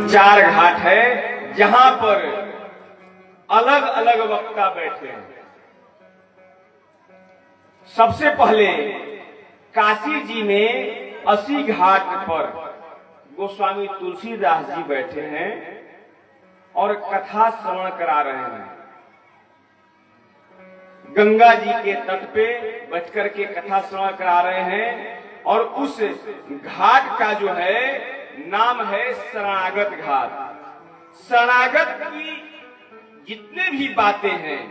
चार घाट है जहां पर अलग अलग वक्ता बैठे हैं। सबसे पहले काशी जी में 80 घाट पर गोस्वामी तुलसीदास जी बैठे हैं और कथा श्रवण करा रहे हैं। गंगा जी के तट पे बैठकर के कथा श्रवण करा रहे हैं और उस घाट का जो है नाम है शरणागत घाट। शरणागत की जितने भी बातें हैं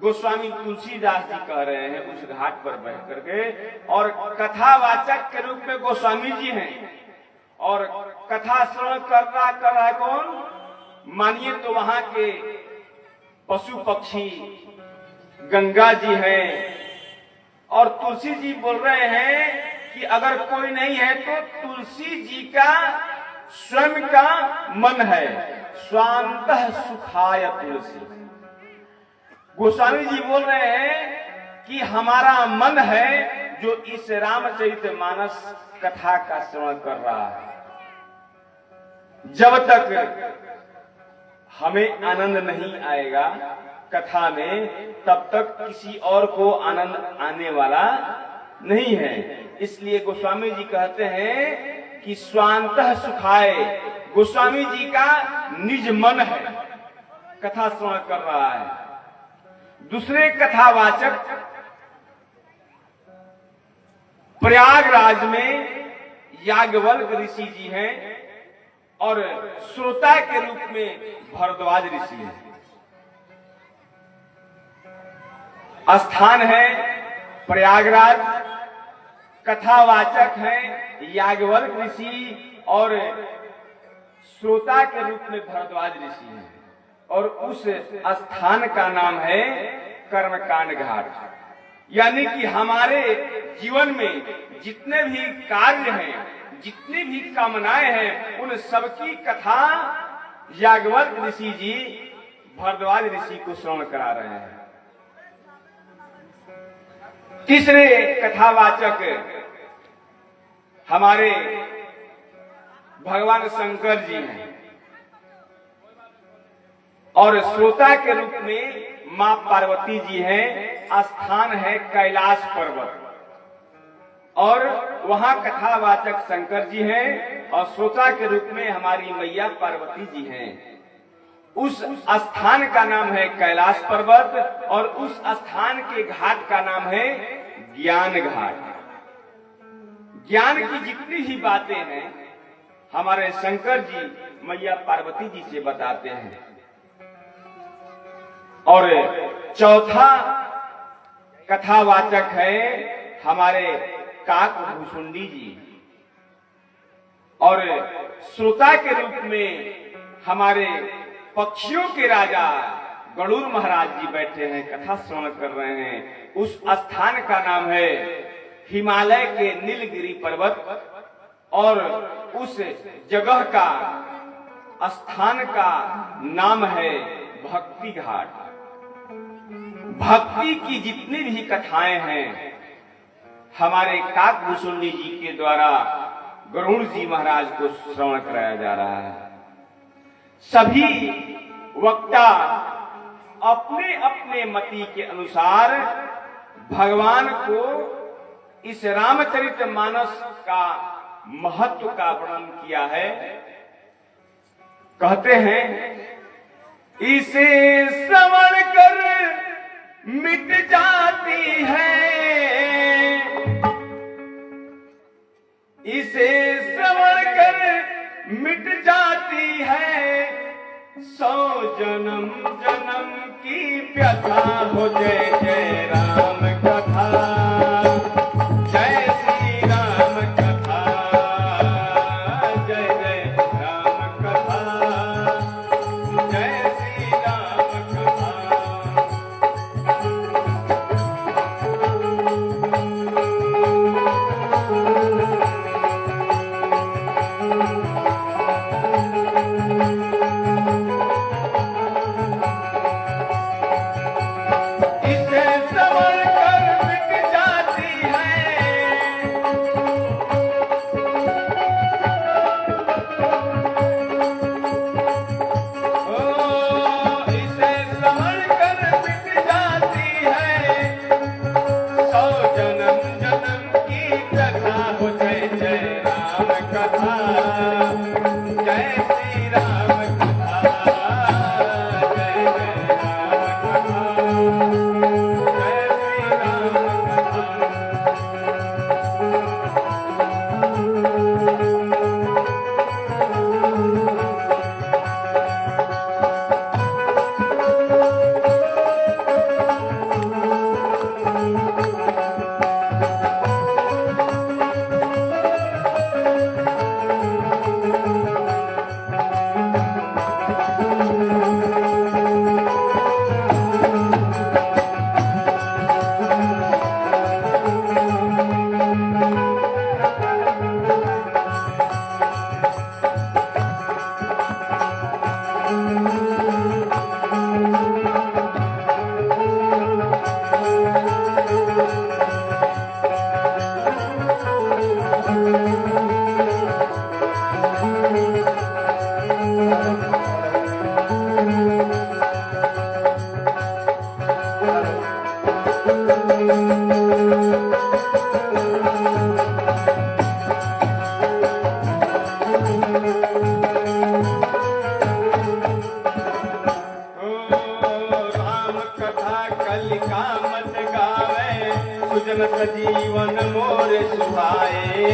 गोस्वामी तुलसीदास जी कह रहे हैं उस घाट पर बैठ करके, और कथावाचक के रूप में गोस्वामी जी हैं और कथा श्रवण कर रहा है कौन? मानिए तो वहां के पशु पक्षी गंगा जी हैं और तुलसी जी बोल रहे हैं कि अगर कोई नहीं है तो तुलसी जी का स्वयं का मन है, स्वांतः सुखाय तुलसी। गोस्वामी जी बोल रहे हैं कि हमारा मन है जो इस रामचरितमानस कथा का श्रवण कर रहा है। जब तक हमें आनंद नहीं आएगा कथा में, तब तक किसी और को आनंद आने वाला नहीं है। इसलिए गोस्वामी जी कहते हैं कि स्वांतः सुखाय, गोस्वामी जी का निज मन है, कथा श्रवण कर रहा है। दूसरे कथावाचक प्रयागराज में याज्ञवल्क्य ऋषि जी हैं और श्रोता के रूप में भरद्वाज ऋषि हैं। स्थान है प्रयागराज, कथावाचक हैं याज्ञवल्क्य ऋषि और श्रोता के रूप में भरद्वाज ऋषि हैं, और उस स्थान का नाम है कर्मकांड घाट। यानी कि हमारे जीवन में जितने भी कार्य हैं, जितनी भी कामनाएं हैं, उन सबकी कथा याज्ञवल्क्य ऋषि जी भरद्वाज ऋषि को श्रवण करा रहे हैं। तीसरे कथावाचक हमारे भगवान शंकर जी हैं और श्रोता के रूप में मां पार्वती जी हैं। स्थान है कैलाश पर्वत और वहां कथावाचक शंकर जी हैं और श्रोता के रूप में हमारी मैया पार्वती जी हैं। उस स्थान का नाम है कैलाश पर्वत और उस स्थान के घाट का नाम है ज्ञान घाट। ज्ञान की जितनी भी बातें हैं हमारे शंकर जी मैया पार्वती जी से बताते हैं। और चौथा कथावाचक है हमारे काकभूषुंडी जी और श्रोता के रूप में हमारे पक्षियों के राजा गरुड़ महाराज जी बैठे हैं, कथा श्रवण कर रहे हैं। उस स्थान का नाम है हिमालय के नीलगिरी पर्वत और उस जगह का स्थान का नाम है भक्ति घाट। भक्ति की जितनी भी कथाएं हैं हमारे काकभूषुंडी जी के द्वारा गरुड़ जी महाराज को श्रवण कराया जा रहा है। सभी वक्ता अपने अपने मति के अनुसार भगवान को इस रामचरितमानस का महत्व का वर्णन किया है। कहते हैं इसे श्रवण कर मिट जाती है, इसे श्रवण कर मिट जाती है 100 जन्म जन्म की व्यथा हो। जय जय राम कथा, जय श्री राम कथा, जय जय राम कथा, जय श्री राम कथा। इसे श्रवण सजीवन मोर सुहाए।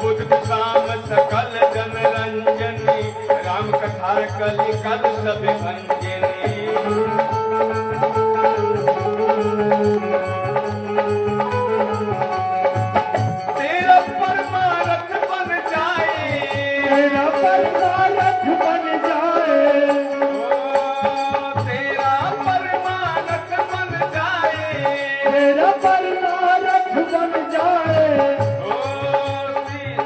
बुद्ध शाम सकल जन रंजनी, राम कथा कलि कल सब भंजनी। तेरा परमारथ बन जाए, तेरा परमारथ बन जाए, तेरा परमारथ बन जाए, तेरा परमारथ बन जाए।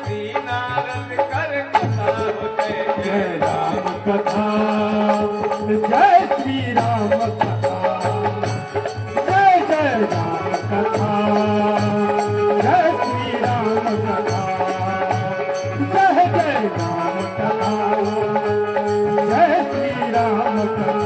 श्री नारद कर कथा जय जय राम कथा, जय श्री राम कथा, जय जय राम कथा, जय श्री राम कथा, जय जय राम कथा, जय श्री राम कथा।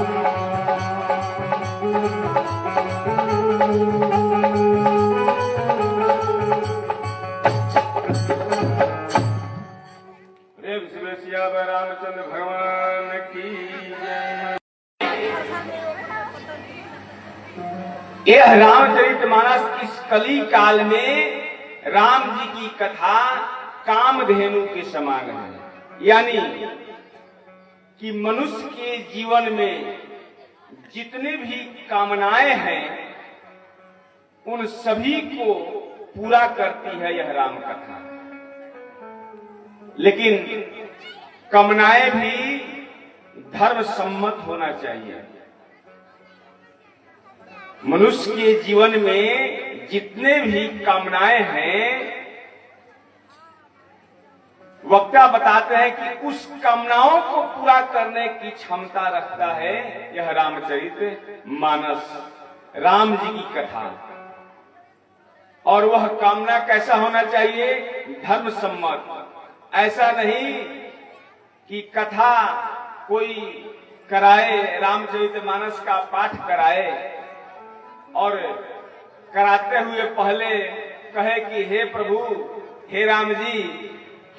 प्रेम से सियावर रामचंद्र भगवान की जय। यह रामचरितमानस इस कली काल में राम जी की कथा कामधेनु के समान है। यानी कि मनुष्य के जीवन में जितने भी कामनाएं हैं उन सभी को पूरा करती है यह राम कथा। लेकिन कामनाएं भी धर्म सम्मत होना चाहिए। मनुष्य के जीवन में जितने भी कामनाएं हैं, वक्ता बताते हैं कि उस कामनाओं को पूरा करने की क्षमता रखता है यह रामचरित मानस, राम जी की कथा। और वह कामना कैसा होना चाहिए? धर्म सम्मत। ऐसा नहीं कि कथा कोई कराए, रामचरितमानस का पाठ कराए और कराते हुए पहले कहे कि हे प्रभु, हे राम जी,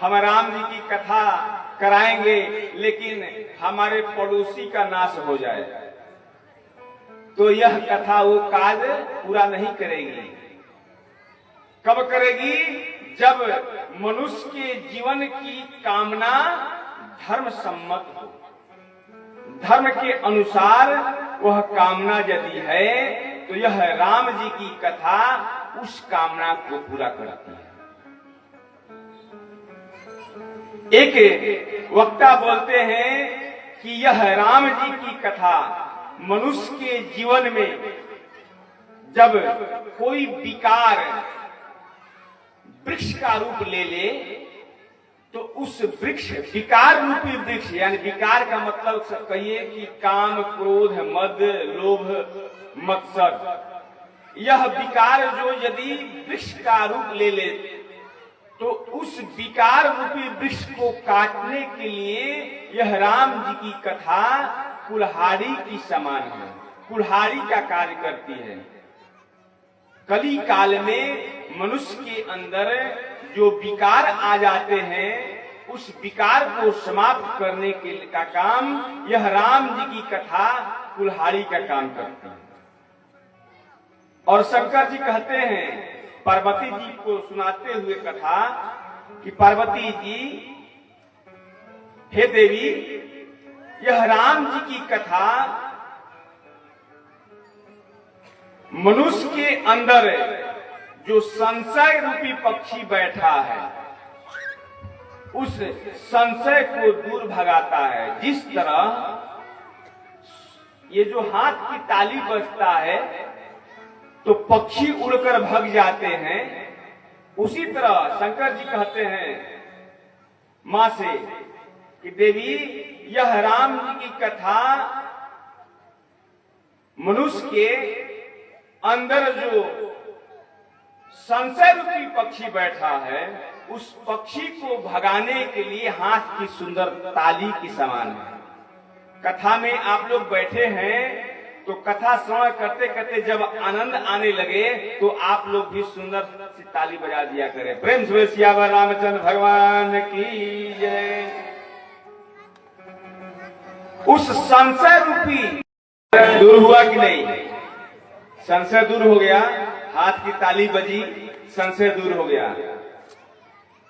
हम राम जी की कथा कराएंगे लेकिन हमारे पड़ोसी का नाश हो जाए, तो यह कथा वो काज पूरा नहीं करेगी। कब करेगी? जब मनुष्य के जीवन की कामना धर्म सम्मत हो, धर्म के अनुसार वह कामना यदि है तो यह राम जी की कथा उस कामना को पूरा करती है। एक वक्ता बोलते हैं कि यह राम जी की कथा मनुष्य के जीवन में जब कोई विकार वृक्ष का रूप ले ले तो उस वृक्ष, विकार रूपी वृक्ष, यानी विकार का मतलब कहिए कि काम, क्रोध, मद, लोभ, मत्सर, यह विकार जो यदि वृक्ष का रूप ले ले तो उस विकार रूपी वृक्ष को काटने के लिए यह राम जी की कथा कुल्हाड़ी की समान है, कुल्हाड़ी का कार्य करती है। कली काल में मनुष्य के अंदर जो विकार आ जाते हैं उस विकार को समाप्त करने के का काम यह राम जी की कथा कुल्हाड़ी का काम करती है। और शंकर जी कहते हैं पार्वती जी को सुनाते हुए कथा कि पार्वती जी, हे देवी, यह राम जी की कथा मनुष्य के अंदर जो संशय रूपी पक्षी बैठा है उस संशय को दूर भगाता है। जिस तरह ये जो हाथ की ताली बजता है तो पक्षी उड़कर भाग जाते हैं, उसी तरह शंकर जी कहते हैं मां से कि देवी, यह राम जी की कथा मनुष्य के अंदर जो संशय रूपी पक्षी बैठा है उस पक्षी को भगाने के लिए हाथ की सुंदर ताली की समान है। कथा में आप लोग बैठे हैं तो कथा श्रवण करते करते जब आनंद आने लगे तो आप लोग भी सुंदर सी ताली बजा दिया करें। प्रेम से सियावर रामचंद्र भगवान की जय। उस संशय रूपी दूर हुआ कि नहीं? संशय दूर हो गया, हाथ की ताली बजी, संशय दूर हो गया।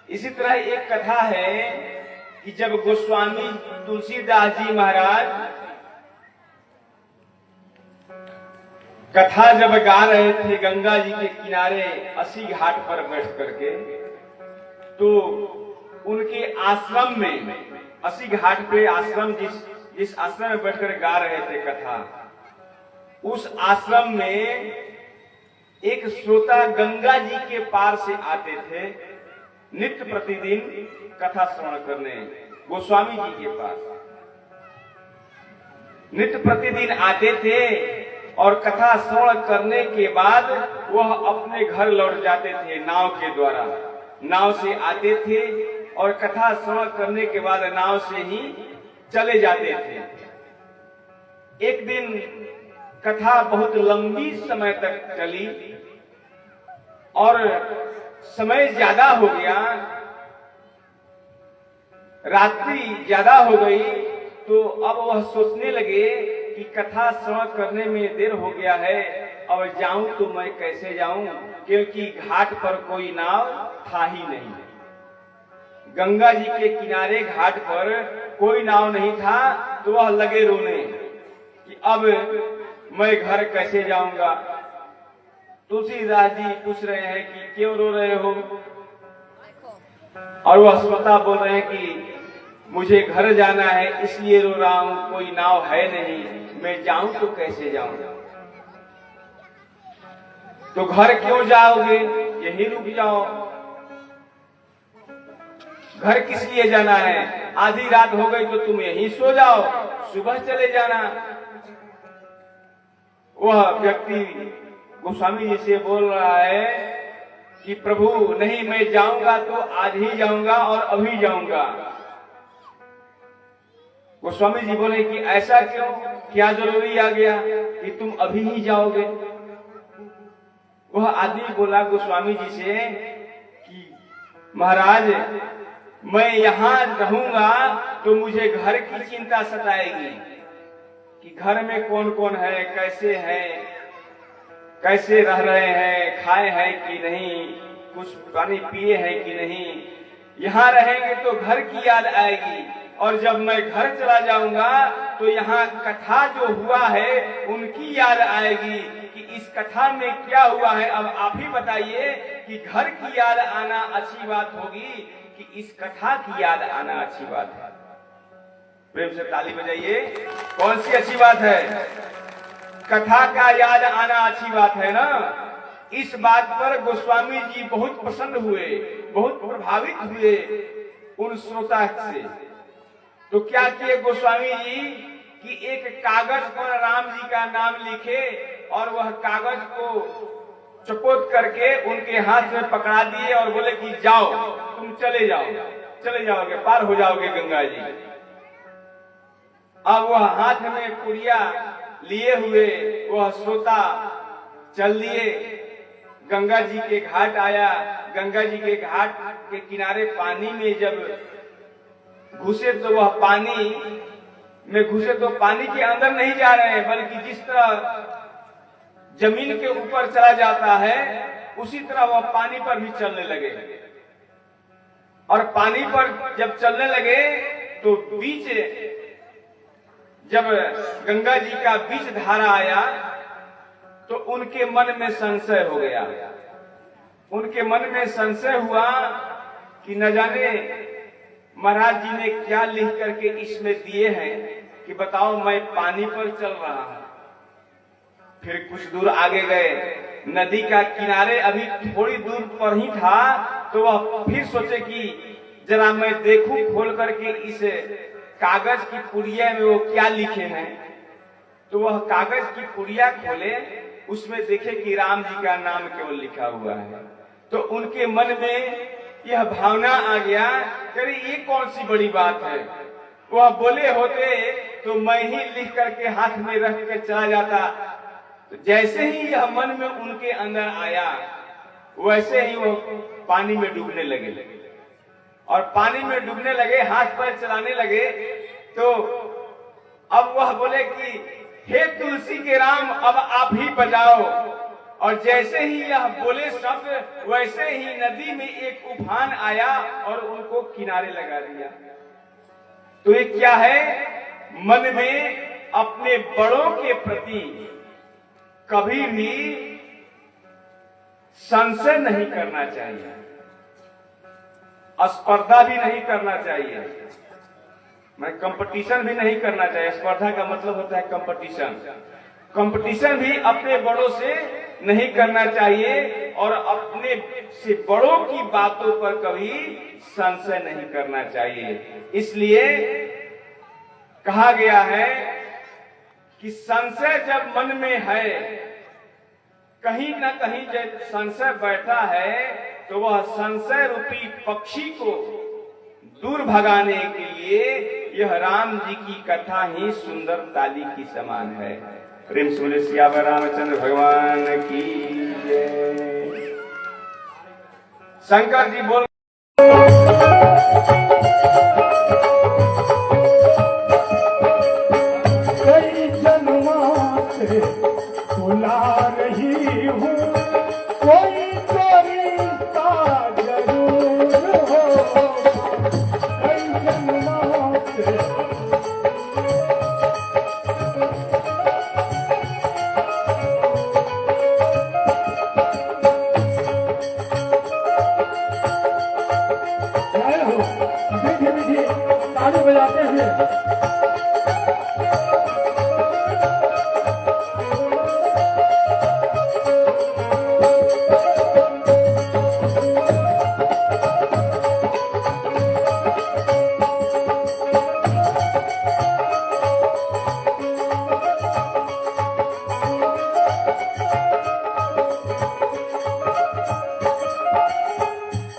इसी तरह एक कथा है कि जब गोस्वामी तुलसीदास जी महाराज कथा जब गा रहे थे गंगा जी के किनारे 80 घाट पर बैठ करके, तो उनके आश्रम में 80 घाट पे आश्रम जिस आश्रम में बैठकर गा रहे थे कथा, उस आश्रम में एक श्रोता गंगा जी के पार से आते थे नित्य प्रतिदिन कथा श्रवण करने गोस्वामी जी के पास। नित्य प्रतिदिन आते थे और कथा श्रवण करने के बाद वह अपने घर लौट जाते थे नाव के द्वारा। नाव से आते थे और कथा श्रवण करने के बाद नाव से ही चले जाते थे। एक दिन कथा बहुत लंबी समय तक चली और समय ज्यादा हो गया, रात्रि ज्यादा हो गई, तो अब वह सोचने लगे कि कथा श्रवण करने में देर हो गया है, अब जाऊं तो मैं कैसे जाऊं, क्योंकि घाट पर कोई नाव था ही नहीं। गंगा जी के किनारे घाट पर कोई नाव नहीं था, तो वह लगे रोने कि अब मैं घर कैसे जाऊंगा। तुलसीदास जी पूछ रहे हैं कि क्यों रो रहे हो, और वह श्रोता बोल रहे हैं कि मुझे घर जाना है इसलिए रो रहा हूं, कोई नाव है नहीं, मैं जाऊं तो कैसे जाऊं। तो घर क्यों जाओगे, यहीं रुक जाओ। घर किस लिए जाना है, आधी रात हो गई तो तुम यहीं सो जाओ, सुबह चले जाना। वह व्यक्ति गोस्वामी जी से बोल रहा है कि प्रभु नहीं, मैं जाऊंगा तो आज ही जाऊंगा और अभी जाऊंगा। गोस्वामी जी बोले कि ऐसा क्यों, क्या जरूरी आ गया कि तुम अभी ही जाओगे। वह आदमी बोला गोस्वामी जी से कि महाराज मैं यहाँ रहूंगा तो मुझे घर की चिंता सताएगी कि घर में कौन कौन है, कैसे रह रहे हैं, खाए हैं कि नहीं, कुछ पानी पिए हैं कि नहीं। यहाँ रहेंगे तो घर की याद आएगी, और जब मैं घर चला जाऊंगा तो यहाँ कथा जो हुआ है उनकी याद आएगी कि इस कथा में क्या हुआ है। अब आप ही बताइए कि घर की याद आना अच्छी बात होगी कि इस कथा की याद आना अच्छी बात है। प्रेम से ताली बजाइए, कौन सी अच्छी बात है? कथा का याद आना अच्छी बात है ना। इस बात पर गोस्वामी जी बहुत प्रसन्न हुए, बहुत प्रभावित हुए उन श्रोता से। तो क्या किए गोस्वामी जी कि एक कागज पर राम जी का नाम लिखे और वह कागज को चपोत करके उनके हाथ में पकड़ा दिए और बोले कि जाओ, तुम चले जाओगे, पार हो जाओगे गंगा जी। अब वह हाथ में पुड़िया लिए हुए वह श्रोता चल दिए, गंगा जी के घाट आया। गंगा जी के घाट के किनारे पानी में जब घुसे तो वह पानी में घुसे तो पानी के अंदर नहीं जा रहे हैं, बल्कि जिस तरह जमीन के ऊपर चला जाता है उसी तरह वह पानी पर भी चलने लगे। और पानी पर जब चलने लगे तो बीच जब गंगा जी का बीच धारा आया तो उनके मन में संशय हो गया। उनके मन में संशय हुआ कि न जाने महाराज जी ने क्या लिख करके इसमें दिए हैं कि बताओ मैं पानी पर चल रहा हूं। फिर कुछ दूर आगे गए, नदी का किनारे अभी थोड़ी दूर पर ही था, तो वह फिर सोचे कि जरा मैं देखूं खोल करके इस कागज की पुड़िया में वो क्या लिखे हैं। तो वह कागज की पुड़िया खोले, उसमें देखे कि राम जी का नाम केवल लिखा हुआ है। तो उनके मन में यह भावना आ गया कि ये कौन सी बड़ी बात है। वह बोले होते तो मैं ही लिख करके हाथ में रख के चला जाता। तो जैसे ही यह मन में उनके अंदर आया वैसे ही वो पानी में डूबने लगे। और पानी में डूबने लगे, हाथ पैर चलाने लगे। तो अब वह बोले कि हे तुलसी के राम, अब आप ही बजाओ। और जैसे ही यह बोले शब्द, वैसे ही नदी में एक उफान आया और उनको किनारे लगा दिया। तो ये क्या है? मन में अपने बड़ों के प्रति कभी भी संशय नहीं करना चाहिए, स्पर्धा भी नहीं करना चाहिए, मैं कंपटीशन भी नहीं करना चाहिए। स्पर्धा का मतलब होता है कंपटीशन। कंपटीशन भी अपने बड़ों से नहीं करना चाहिए और अपने से बड़ों की बातों पर कभी संशय नहीं करना चाहिए। इसलिए कहा गया है कि संशय जब मन में है, कहीं न कहीं जब संशय बैठा है, तो वह संशय रूपी पक्षी को दूर भगाने के लिए यह राम जी की कथा ही सुंदर ताली की समान है। प्रेम से बोले सियावर रामचंद्र भगवान की जय। शंकर जी बोल कई जन्मों से बुला रही हूँ, कोई तो रिश्ता जरूर होगा। कई जन्मों से जय हो। मीठी मीठी ताली बजाते हुए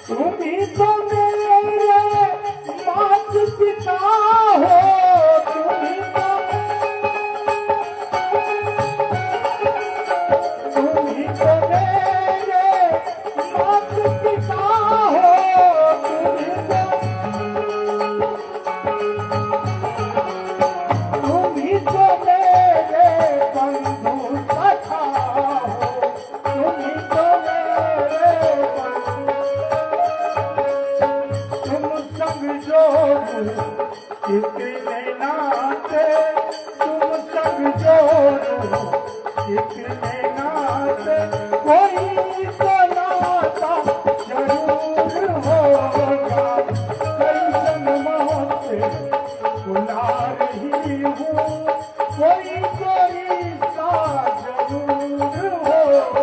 तुम्ही तो मेरे मात पिता हो, तुम्ही तो मेरे मात पिता हो, तुम्ही तो मेरे बंधु सखा हो, तुम्ही तो मेरे बंधु। तुम समझो कितने नाते, तुम समझो कितने नाते, कोई तो नाता जरूर होगा। कई जन्मों से बुला रही हूँ, कोई तो रिश्ता जरूर होगा।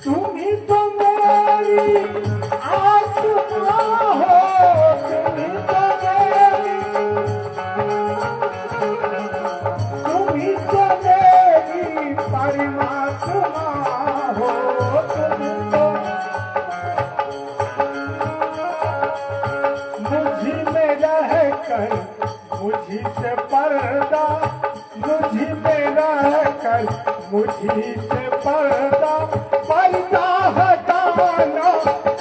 तुम्ही तो मेरी आत्मा हो, तुम्ही तो मेरी परमात्मा हो, तुम तो मुझी में रह कर मुझी से पर्दा, मुझी में रह कर मुझी से पर्दा, पर्दा हटाना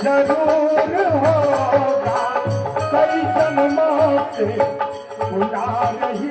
जरूर होगा। कई जन्मों से बुला रही